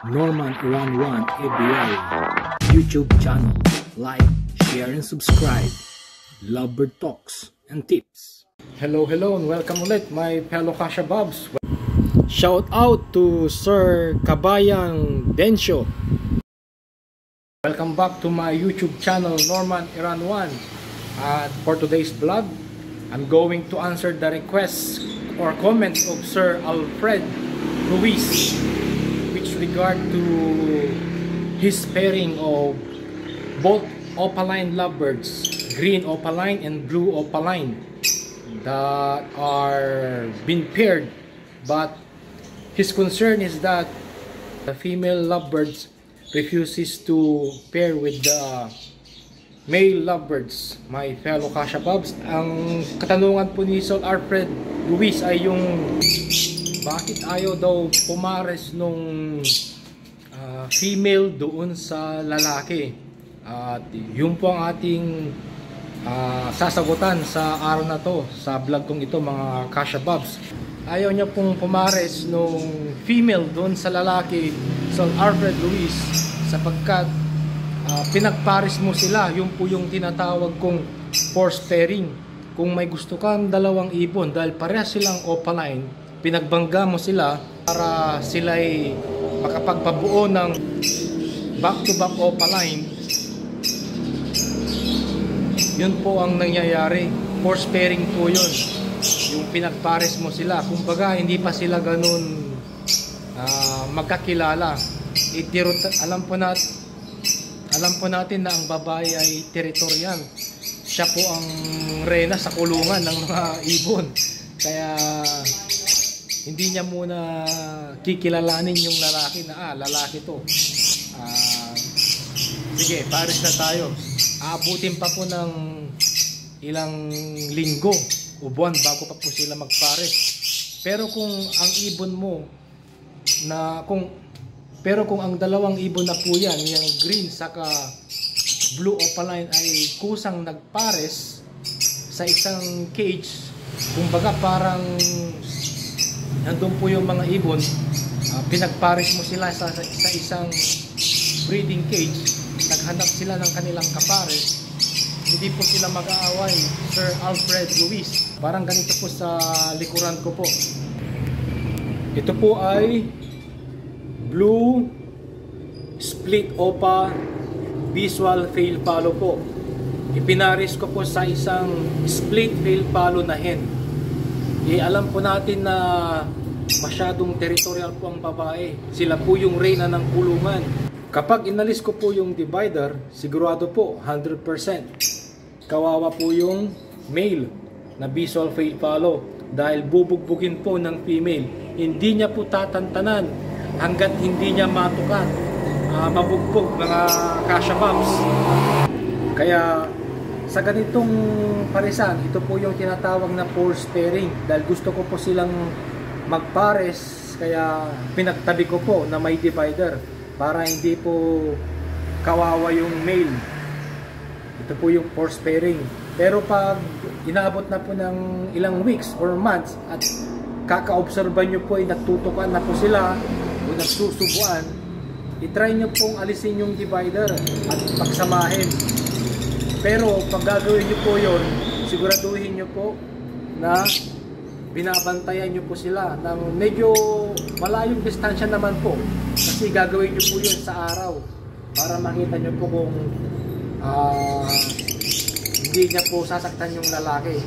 Norman Iran 1 ABL YouTube channel. Like, share, and subscribe. Lovebird Talks and Tips. Hello, and welcome ulit my fellow Kasha Bobs. Shout out to Sir Kabayang Densyo. Welcome back to my YouTube channel, Norman Iran 1. For today's vlog, I'm going to answer the requests or comments of Sir Alfred Ruiz, which regard to his pairing of both opaline lovebirds, green opaline and blue opaline, that are being paired, but his concern is that the female lovebirds refuses to pair with the male lovebirds. My fellow Kasha Bobs, ang katanungan po ni Sir Alfred Ruiz ay yung bakit ayaw daw pumares nung female doon sa lalaki. At yun po ang ating sasagutan sa araw na to, sa vlog kong ito mga Kasha Bobs. Ayaw niya pong pumares nung female doon sa lalaki, Sir Alfred Ruiz, sapagkat pinagpares mo sila. Yun po yung tinatawag kong forced pairing. Kung may gusto kang dalawang ibon dahil parehas silang opaline, pinagbangga mo sila para sila'y makapagpabuo ng back-to-back opaline. Yun po ang nangyayari. Force pairing po yun. Yung pinagpares mo sila. Kumbaga, hindi pa sila ganun magkakilala. Alam po natin na ang babae ay teritorial. Siya po ang reyna sa kulungan ng mga ibon. Kaya hindi niya muna kikilalanin yung lalaki na lalaki to. Sige, pares na tayo. Aabutin pa po ng ilang linggo o buwan bago pa po sila magpares. Pero kung ang ibon mo kung ang dalawang ibon na po yan, yung green saka blue opaline ay kusang nagpares sa isang cage, kumbaga parang nandun po yung mga ibon, pinagpares mo sila sa isang breeding cage, naghanap sila ng kanilang kapares, hindi po sila mag-aaway. Sir Alfred Ruiz, parang ganito po sa likuran ko po. Ito po ay blue split opa visual fail follow po. Ipinaris ko po sa isang split fail follow na hen. Alam po natin na masyadong territorial po ang babae. Sila po yung reyna ng kulungan. Kapag inalis ko po yung divider, sigurado po 100% kawawa po yung male na visual fail follow dahil bubugbugin po ng female. Hindi niya po tatantanan hanggat hindi niya matukan, mabugbog mga Kasha Bobs. Kaya sa ganitong parisan, ito po yung tinatawag na force pairing dahil gusto ko po silang magpares, kaya pinagtabi ko po na may divider para hindi po kawawa yung male. Ito po yung force pairing. Pero pag inaabot na po ng ilang weeks or months at kaka-obserban nyo po ay nagtutukan na po sila o nagsusubuan, itry nyo pong alisin yung divider at pagsamahin. Pero pag gagawin nyo po yun, siguraduhin nyo po na binabantayan nyo po sila ng medyo malayong distansya naman po, kasi gagawin nyo po yun sa araw para makita nyo po kung hindi niya po sasaktan yung lalaki.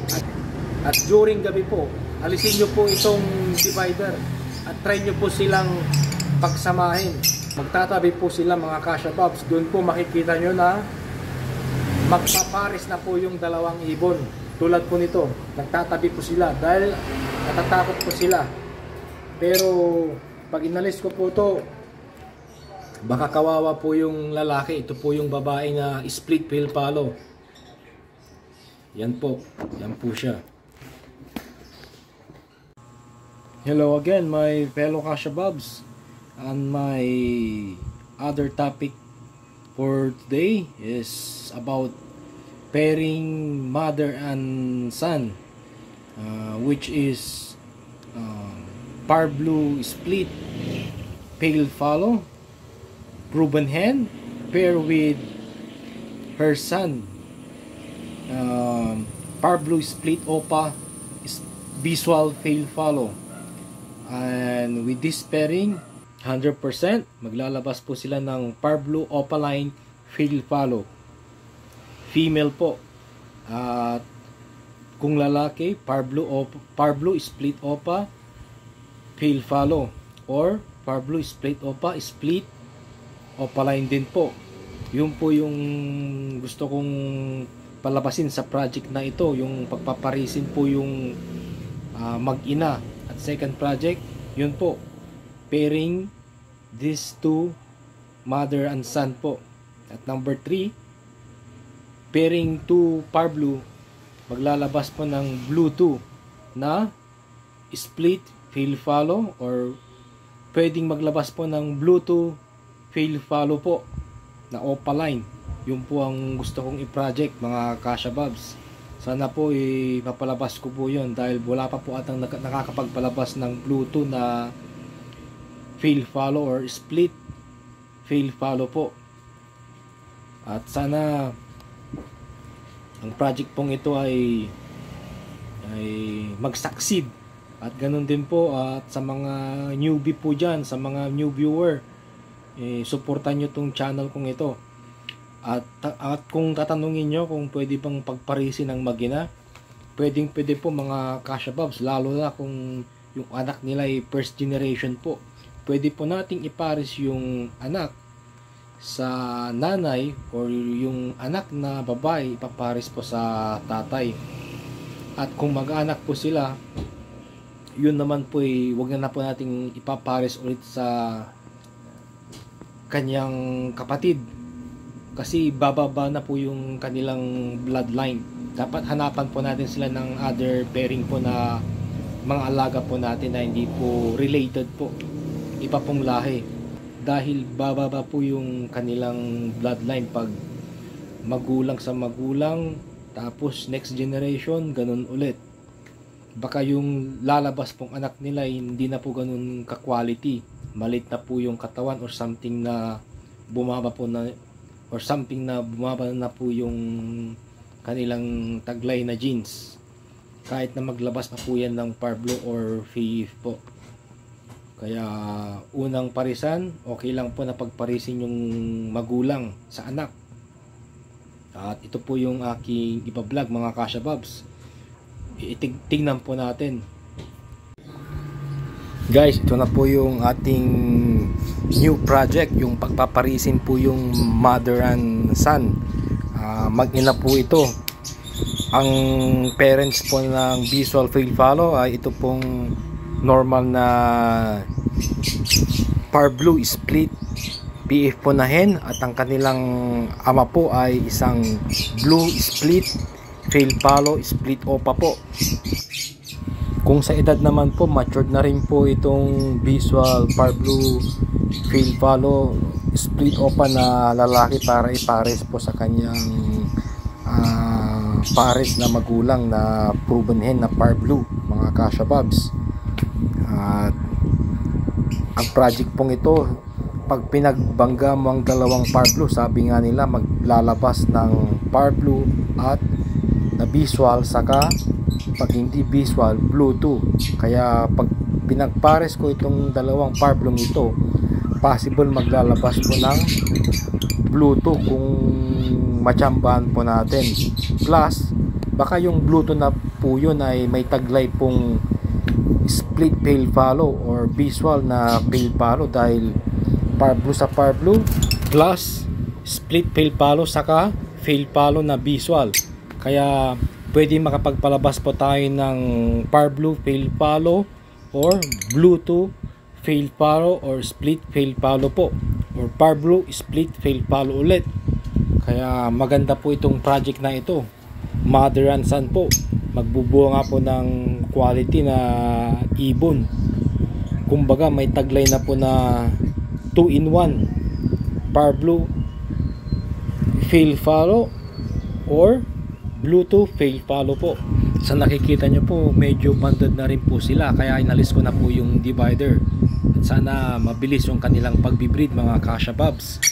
At during gabi po, alisin nyo po itong divider at try nyo po silang pagsamahin. Magtatabi po sila mga Kasha Bobs. Doon po makikita nyo na magpapares na po yung dalawang ibon. Tulad po nito, nagtatabi po sila dahil natatakot po sila. Pero pag inalis ko po to, baka kawawa po yung lalaki. Ito po yung babae na split fail follow. Yan po siya. Hello again my fellow Kasha Bobs, and my other topic for today is about pairing mother and son, which is par blue split pale follow proven hen pair with her son, Parblu split opa visual fail follow. And with this pairing, 100% maglalabas po sila ng Parblu opaline fail follow. Female po. At kung lalaki, Parblu split opa fail follow, or Parblu split opa split opaline din po. Yun po yung gusto kong palabasin sa project na ito, yung pagpaparisin po yung mag-ina. At second project, yun po, pairing these two mother and son po. At number 3, pairing two Parblu, maglalabas po ng blue 2 na split fail follow, or pwedeng maglabas po ng blue 2 fail follow po na opaline. Yun po ang gusto kong i-project, mga Kasha Bobs. Sana po mapalabas ko po yun, dahil wala pa po atang nakakapagpalabas ng blue 2 na fail follow or split fail follow po. At sana ang project pong ito ay mag-succeed. At ganun din po, at sa mga newbie po dyan, sa mga new viewer, supportan nyo tong channel kong ito. At kung tatanungin nyo kung pwede bang pagparisin ng mag-ina, pwede po, mga Kasha Bobs, lalo na kung yung anak nila ay first generation po. Pwede po nating iparis yung anak sa nanay, or yung anak na babae ipaparis po sa tatay. At kung mag-anak po sila, yun naman po wag na po nating ipaparis ulit sa kanyang kapatid, kasi bababa na po yung kanilang bloodline. Dapat hanapan po natin sila ng other pairing po na mga alaga po natin na hindi po related po, iba pong lahi, dahil bababa po yung kanilang bloodline pag magulang sa magulang, tapos next generation, ganun ulit. Baka yung lalabas pong anak nila hindi na po ganun ka-quality, malit na po yung katawan, or something na bumaba po na, or something na bumaba na po yung kanilang taglay na genes, kahit na maglabas pa po yan ng Parblu or FIF po. Kaya unang parisan, okay lang po na pagparisin yung magulang sa anak. At ito po yung aking ipa-vlog, mga Kasha Bobs. Tingnan po natin. Guys, ito na po yung ating new project, yung pagpaparisin po yung mother and son. Mag-ina po ito. Ang parents po ng visual fail follow ay ito pong normal na Parblu split PF po na hen, at ang kanilang ama po ay isang blue split fail follow split opa po. Kung sa edad naman po, matured na rin po itong visual Parblu fail follow split opa na lalaki, para ipares po sa kanyang pares na magulang na proven hen na Parblu, mga Kasha Bobs. At ang project pong ito, pag pinagbangga mo ang dalawang Parblu, sabi nga nila maglalabas ng Parblu at na visual, saka pag hindi visual, blue 2. Kaya pag pinagpares ko itong dalawang Parblu ito, possible maglalabas po ng blue 2 kung matsambahan po natin. Plus, baka yung blue 2 na po yun ay may taglay pong split fail follow or visual na fail follow, dahil Parblu sa Parblu plus split fail follow saka fail follow na visual. Kaya pwede makapagpalabas po tayo ng Parblu fail follow or blue 2 fail follow or split fail follow po, or Parblu split fail follow ulit. Kaya maganda po itong project na ito, mother and son po. Magbubuo nga po ng quality na ibon. Kumbaga may taglay na po na 2-in-1 Parblu fail follow or blue 2 fail follow po. Sa nakikita nyo po, medyo banded na rin po sila, kaya inalis ko na po yung divider. At sana mabilis yung kanilang pagbibreed, mga Kasha Bobs.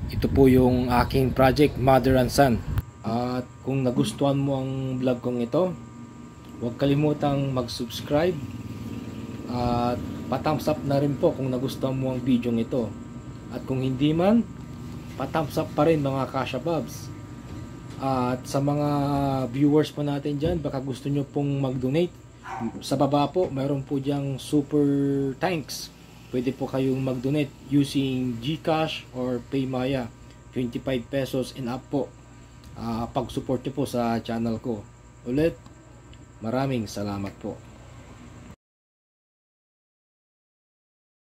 Ito po yung aking project, Mother and Son. At kung nagustuhan mo ang vlog kong ito, huwag kalimutang mag-subscribe at pa-thumbs up na rin po kung nagustuhan mo ang video ito. At kung hindi man, pa-thumbs up pa rin mga Kasha Bobs. At sa mga viewers po natin dyan, baka gusto nyo pong mag-donate. Sa baba po, mayroon po dyang super thanks. Pwede po kayong mag-donate using GCash or PayMaya. 25 pesos and up po. Pag-support nyo po sa channel ko. Ulit, maraming salamat po.